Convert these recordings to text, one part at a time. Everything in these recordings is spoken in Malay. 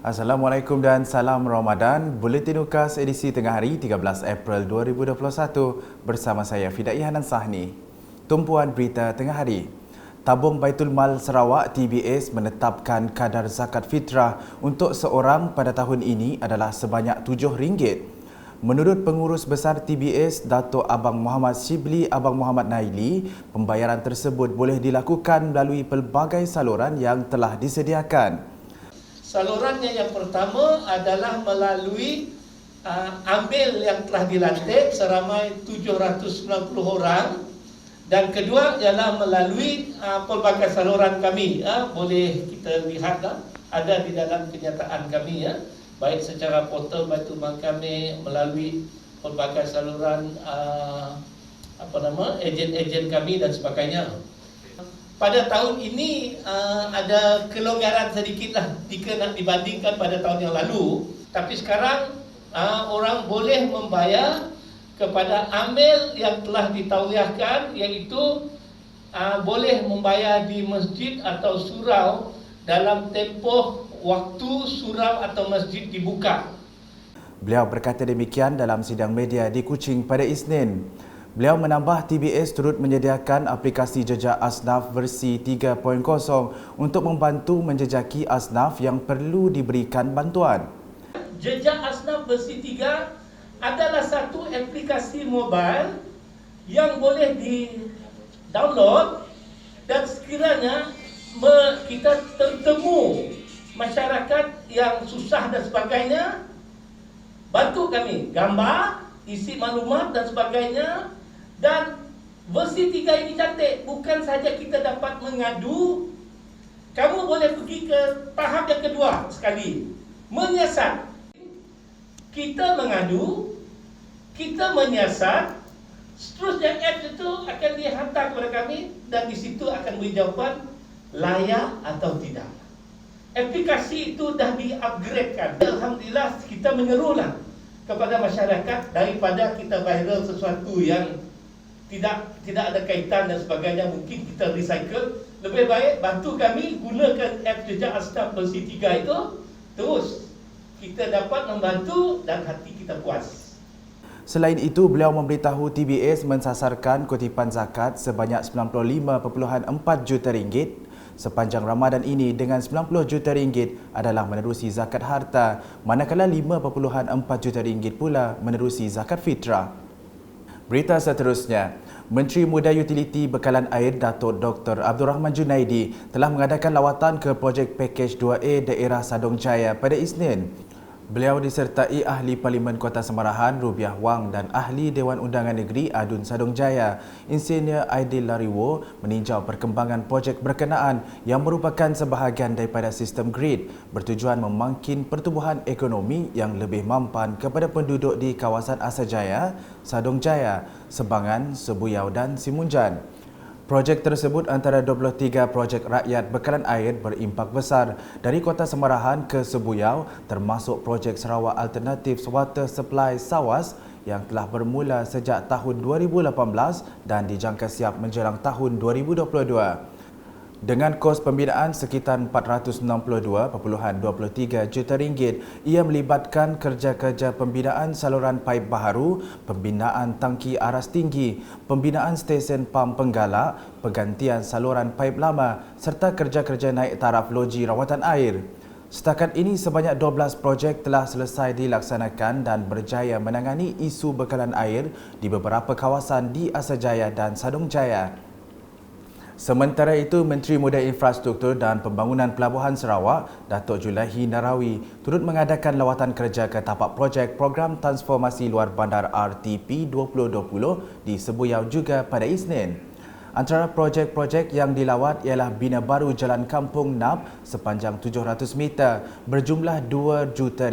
Assalamualaikum dan salam Ramadan. Buletin UKAS edisi tengah hari 13 April 2021 bersama saya Fidai Hanan Sahni. Tumpuan berita tengah hari. Tabung Baitul Mal Sarawak TBS menetapkan kadar zakat fitrah untuk seorang pada tahun ini adalah sebanyak RM7. Menurut Pengurus Besar TBS, Dato' Abang Muhammad Shibli Abang Muhammad Naili, pembayaran tersebut boleh dilakukan melalui pelbagai saluran yang telah disediakan. Salurannya yang pertama adalah melalui amil yang telah dilantik seramai 790 orang, dan kedua ialah melalui pelbagai saluran kami. Boleh kita lihatlah, ada di dalam kenyataan kami, baik secara portal Baitul Mal kami, melalui pelbagai saluran ejen-ejen kami dan sebagainya. Pada tahun ini ada kelonggaran sedikitlah jika nak dibandingkan pada tahun yang lalu. Tapi sekarang orang boleh membayar kepada amil yang telah ditauliahkan, iaitu boleh membayar di masjid atau surau dalam tempoh waktu surau atau masjid dibuka. Beliau berkata demikian dalam sidang media di Kuching pada Isnin. Beliau menambah TBS turut menyediakan aplikasi jejak asnaf versi 3.0 untuk membantu menjejaki asnaf yang perlu diberikan bantuan. Jejak asnaf versi 3 adalah satu aplikasi mobile yang boleh di-download, dan sekiranya kita bertemu masyarakat yang susah dan sebagainya, bantu kami gambar, isi maklumat dan sebagainya. Dan versi 3 ini cantik, bukan saja kita dapat mengadu, kamu boleh pergi ke tahap yang kedua sekali, menyiasat. Kita mengadu, kita menyiasat, seterusnya apps itu akan dihantar kepada kami, dan di situ akan beri jawapan layak atau tidak. Aplikasi itu dah di-upgradekan. Alhamdulillah, kita menyerulah kepada masyarakat, daripada kita viral sesuatu yang tidak ada kaitan dan sebagainya, mungkin kita recycle. Lebih baik bantu kami gunakan app jejak asnaf versi 3 itu, terus kita dapat membantu dan hati kita puas. Selain itu, beliau memberitahu TBS mensasarkan kutipan zakat sebanyak RM95.4 juta sepanjang Ramadan ini, dengan RM90 juta adalah menerusi zakat harta, manakala RM5.4 juta pula menerusi zakat fitrah. Berita seterusnya, Menteri Muda Utiliti Bekalan Air Datuk Dr. Abdul Rahman Junaidi telah mengadakan lawatan ke projek pakej 2A daerah Sadong Jaya pada Isnin. Beliau disertai Ahli Parlimen Kota Semarahan Rubiah Wang dan Ahli Dewan Undangan Negeri Adun Sadong Jaya, Insinyur Aidil Lariwo, meninjau perkembangan projek berkenaan yang merupakan sebahagian daripada sistem grid bertujuan memangkin pertumbuhan ekonomi yang lebih mampan kepada penduduk di kawasan Asajaya, Sadong Jaya, Sebangan, Sebuyau dan Simunjan. Projek tersebut antara 23 projek rakyat bekalan air berimpak besar dari Kota Semarahan ke Sebuyau, termasuk projek Sarawak Alternative Water Supply SAWAS yang telah bermula sejak tahun 2018 dan dijangka siap menjelang tahun 2022. Dengan kos pembinaan sekitar RM462.23 juta, ia melibatkan kerja-kerja pembinaan saluran paip baharu, pembinaan tangki aras tinggi, pembinaan stesen pam penggalak, penggantian saluran paip lama serta kerja-kerja naik taraf loji rawatan air. Setakat ini, sebanyak 12 projek telah selesai dilaksanakan dan berjaya menangani isu bekalan air di beberapa kawasan di Asajaya dan Sadong Jaya. Sementara itu, Menteri Muda Infrastruktur dan Pembangunan Pelabuhan Sarawak, Datuk Julaihi Narawi, turut mengadakan lawatan kerja ke tapak projek Program Transformasi Luar Bandar RTP 2020 di Sebuyau juga pada Isnin. Antara projek-projek yang dilawat ialah bina baru Jalan Kampung Nap sepanjang 700 meter berjumlah RM2 juta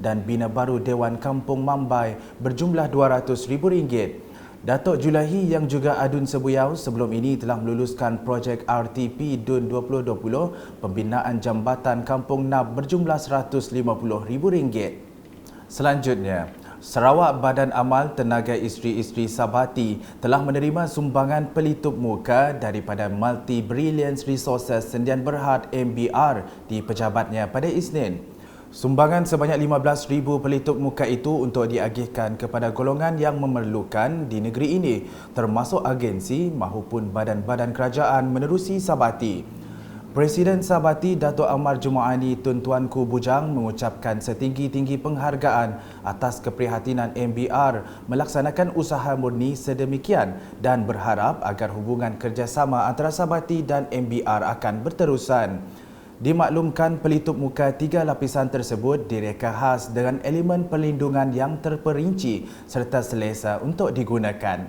dan bina baru Dewan Kampung Mambai berjumlah RM200,000. Datuk Julaihi yang juga Adun Sebuyau sebelum ini telah meluluskan projek RTP DUN 2020 pembinaan jambatan Kampung Nap berjumlah RM150,000. Selanjutnya, Sarawak Badan Amal Tenaga Isteri-Isteri Sabati telah menerima sumbangan pelitup muka daripada Multi Brilliance Resources Sendian Berhad MBR di pejabatnya pada Isnin. Sumbangan sebanyak 15,000 pelitup muka itu untuk diagihkan kepada golongan yang memerlukan di negeri ini, termasuk agensi maupun badan-badan kerajaan menerusi Sabati. Presiden Sabati Dato' Amar Jumaani Tun Tuanku Bujang mengucapkan setinggi-tinggi penghargaan atas keprihatinan MBR melaksanakan usaha murni sedemikian dan berharap agar hubungan kerjasama antara Sabati dan MBR akan berterusan. Dimaklumkan pelitup muka 3 lapisan tersebut direka khas dengan elemen perlindungan yang terperinci serta selesa untuk digunakan.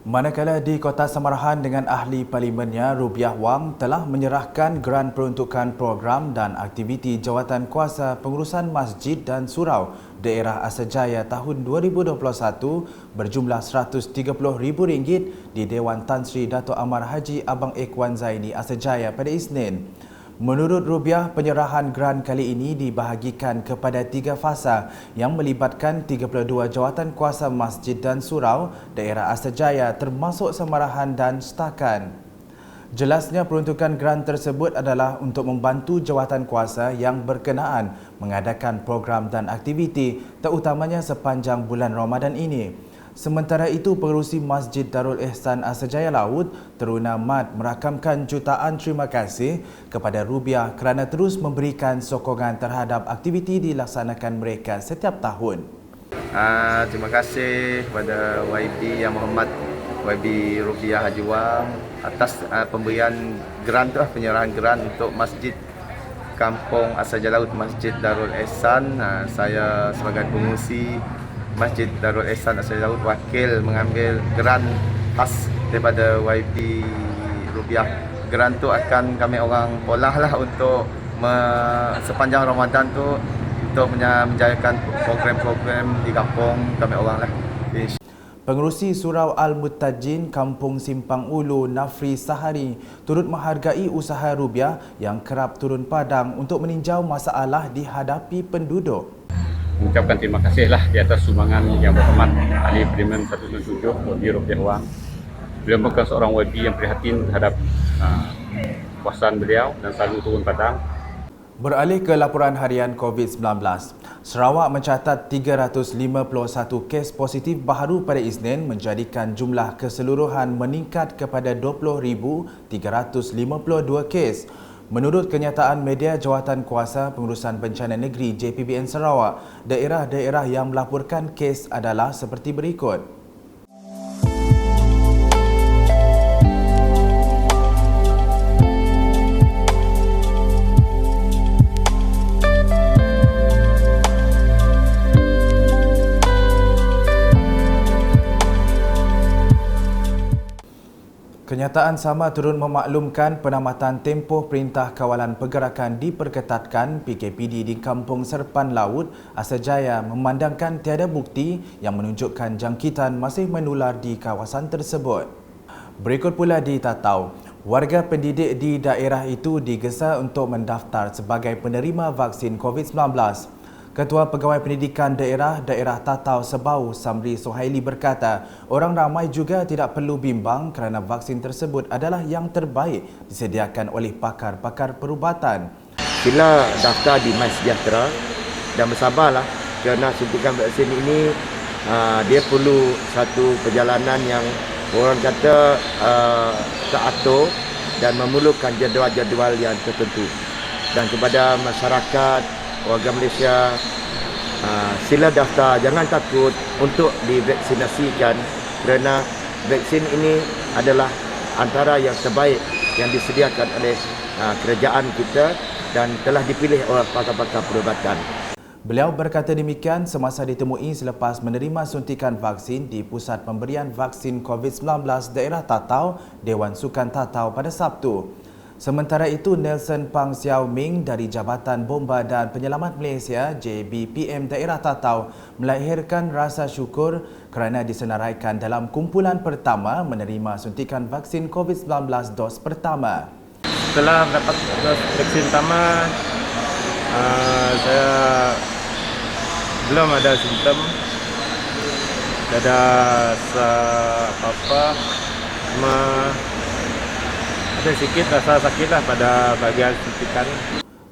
Manakala di Kota Samarahan dengan ahli parlimennya Rubiah Wang telah menyerahkan geran peruntukan program dan aktiviti Jawatan Kuasa Pengurusan Masjid dan Surau Daerah Asajaya tahun 2021 berjumlah RM130,000 di Dewan Tan Sri Dato' Amar Haji Abang Ekwan Zaini Asajaya pada Isnin. Menurut Rubiah, penyerahan geran kali ini dibahagikan kepada 3 fasa yang melibatkan 32 jawatan kuasa masjid dan surau daerah Asajaya termasuk Samarahan dan Setakan. Jelasnya peruntukan geran tersebut adalah untuk membantu jawatan kuasa yang berkenaan mengadakan program dan aktiviti terutamanya sepanjang bulan Ramadan ini. Sementara itu, pengerusi Masjid Darul Ihsan Asajaya Laut, Teruna Mat merakamkan jutaan terima kasih kepada Rubiah kerana terus memberikan sokongan terhadap aktiviti dilaksanakan mereka setiap tahun. Terima kasih kepada YB Yang Berhormat YB Rubiah Haji Wang atas pemberian geran tu, penyerahan geran untuk Masjid Kampung Asajaya Laut Masjid Darul Ihsan. Saya sebagai pengurusi Masjid Darul Ihsan Asajaya Laut wakil mengambil geran khas daripada YB Rubiah. Geran tu akan kami orang olahlah untuk sepanjang Ramadan tu untuk menjayakan program-program di kampung kami orang lah. Pengerusi Surau Al-Mutajin Kampung Simpang Ulu Nafri Sahari turut menghargai usaha Rubiah yang kerap turun padang untuk meninjau masalah dihadapi penduduk. Mengucapkan terima kasihlah di atas sumbangan Yang Berhormat Ahli Parlimen 197 YB Rubiah Wang. Beliau merupakan seorang YB yang prihatin terhadap kuasaan beliau dan selalu turun padang. Beralih ke laporan harian COVID-19, Sarawak mencatat 351 kes positif baharu pada Isnin menjadikan jumlah keseluruhan meningkat kepada 20,352 kes. Menurut kenyataan media Jawatan Kuasa Pengurusan Bencana Negeri JPBN Sarawak, daerah-daerah yang melaporkan kes adalah seperti berikut. Kenyataan sama turut memaklumkan penamatan tempoh Perintah Kawalan Pergerakan diperketatkan PKPD di Kampung Serpan Laut, Asajaya memandangkan tiada bukti yang menunjukkan jangkitan masih menular di kawasan tersebut. Berikut pula di Tatau, warga pendidik di daerah itu digesa untuk mendaftar sebagai penerima vaksin COVID-19. Ketua Pegawai Pendidikan Daerah Tatau Sebau Samri Sohaili berkata, orang ramai juga tidak perlu bimbang kerana vaksin tersebut adalah yang terbaik disediakan oleh pakar-pakar perubatan. Sila daftar di MySejahtera dan bersabarlah kerana suntikan vaksin ini dia perlu satu perjalanan yang orang kata teratur dan memerlukan jadual-jadual yang tertentu. Dan kepada masyarakat warga Malaysia, sila daftar, jangan takut untuk divaksinasikan kerana vaksin ini adalah antara yang terbaik yang disediakan oleh kerajaan kita dan telah dipilih oleh pakar-pakar perubatan. Beliau berkata demikian semasa ditemui selepas menerima suntikan vaksin di Pusat Pemberian Vaksin COVID-19 Daerah Tatau, Dewan Sukan Tatau pada Sabtu. Sementara itu, Nelson Pang Siao Ming dari Jabatan Bomba dan Penyelamat Malaysia JBPM Daerah Tatau melahirkan rasa syukur kerana disenaraikan dalam kumpulan pertama menerima suntikan vaksin COVID-19 dos pertama. Setelah mendapat dos vaksin pertama, saya belum ada simptom, tidak ada apa-apa, ada sedikit rasa sakit pada bagian suntikan.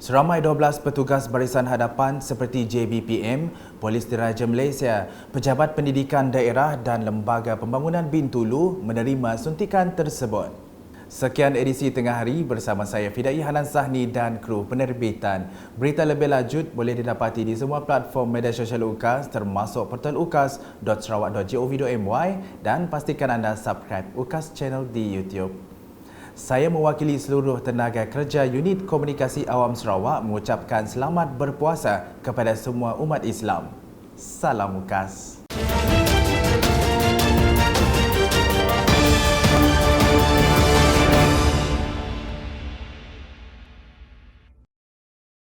Seramai 12 petugas barisan hadapan seperti JBPM, Polis Diraja Malaysia, pejabat pendidikan daerah dan Lembaga Pembangunan Bintulu menerima suntikan tersebut. Sekian edisi Tengah Hari bersama saya Fidai Hanan Sahni dan kru penerbitan. Berita lebih lanjut boleh didapati di semua platform media sosial UKAS termasuk portal ukas.sarawak.gov.my dan pastikan anda subscribe UKAS Channel di YouTube. Saya mewakili seluruh tenaga kerja Unit Komunikasi Awam Sarawak mengucapkan selamat berpuasa kepada semua umat Islam. Salam UKAS.